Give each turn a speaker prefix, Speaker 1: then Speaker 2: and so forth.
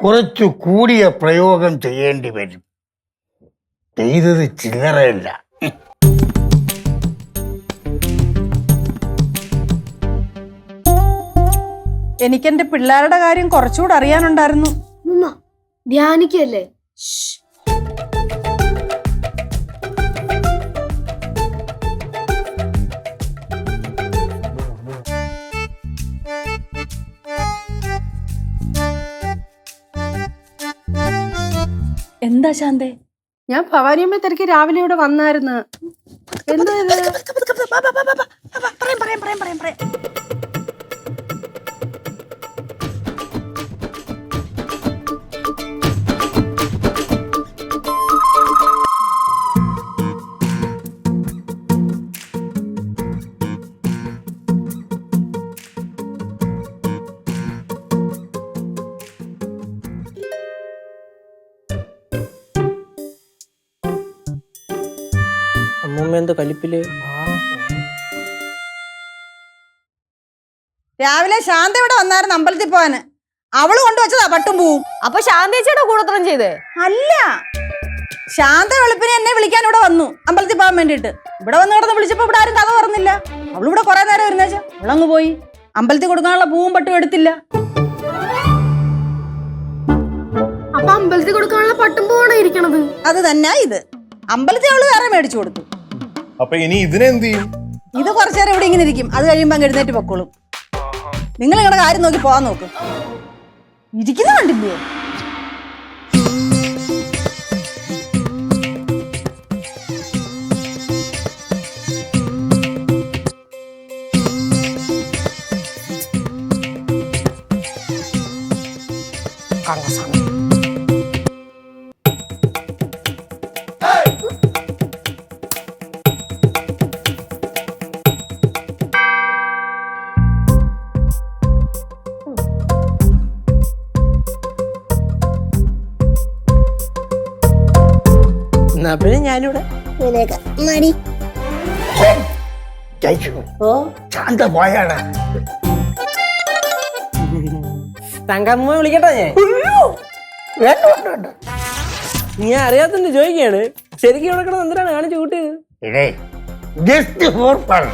Speaker 1: കുറച്ചു കൂടിയ പ്രയോഗം ചെയ്യേണ്ടി വരും. ചെയ്തത് ചില്ലറയല്ല.
Speaker 2: എനിക്കെന്റെ പിള്ളേരുടെ കാര്യം കുറച്ചുകൂടെ അറിയാനുണ്ടായിരുന്നു.
Speaker 3: ധ്യാനിക്കല്ലേ?
Speaker 2: എന്താ ശാന്തേ?
Speaker 3: ഞാൻ ഭവാനിയമ്മ തിരക്ക് രാവിലെ ഇവിടെ വന്നായിരുന്നു. എന്താ
Speaker 4: അമ്മൂമ്മ എന്താ കലിപ്പില്?
Speaker 2: രാവിലെ ശാന്ത ഇവിടെ വന്നായിരുന്നു അമ്പലത്തിൽ പോവാന്. അവള് കൊണ്ടുവച്ചതാ പട്ടും പൂവും.
Speaker 5: അപ്പൊ ശാന്തേച്ചിയുടെ കൂടത്രം ചെയ്തേ?
Speaker 2: അല്ല, ശാന്ത വെളുപ്പിനെ എന്നെ വിളിക്കാൻ ഇവിടെ വന്നു അമ്പലത്തിൽ പോകാൻ വേണ്ടിട്ട്. ഇവിടെ വന്ന് കിടന്ന് വിളിച്ചപ്പോ ഇവിടെ ആരും കഥ പറഞ്ഞില്ല. അവളിവിടെ കുറെ നേരം വരുന്നേച്ചാ അവളങ്ങ് പോയി. അമ്പലത്തിൽ കൊടുക്കാനുള്ള പൂവും പട്ടും എടുത്തില്ല.
Speaker 3: അപ്പൊ അമ്പലത്തിൽ കൊടുക്കാനുള്ള പട്ടും പൂവാണ് ഇരിക്കണത്?
Speaker 2: അത് തന്നെ ഇത്. അമ്പലത്തിൽ അവള് വേറെ മേടിച്ചു കൊടുത്തു.
Speaker 6: അപ്പൊ ഇനി ഇതിനെന്ത് ചെയ്യും?
Speaker 2: ഇത് കുറച്ചു നേരം ഇവിടെ ഇങ്ങനെ ഇരിക്കും. അത് കഴിയുമ്പോ അങ്ങ് എഴുന്നേറ്റ് പൊക്കോളും. നിങ്ങൾ നിങ്ങളുടെ കാര്യം നോക്കി പോവാൻ നോക്ക്. ഇരിക്കുന്ന കണ്ടില്ലേ?
Speaker 4: എന്നാ പിന്നെ ഞാനിവിടെ
Speaker 1: മടി ശാന്ത പോയാടാ.
Speaker 4: തങ്കമ്മ വിളിക്കട്ടെ ഞാൻ?
Speaker 1: വേണ്ട വേണ്ട വേണ്ട.
Speaker 4: ഞാൻ അറിയാത്തണ്ട് ചോദിക്കാണ്. ശരിക്കും ഇവിടെ കിടന്ന് എന്തിനാണ് കാണിച്ചു കൂട്ടിയത്?
Speaker 1: Just for fun.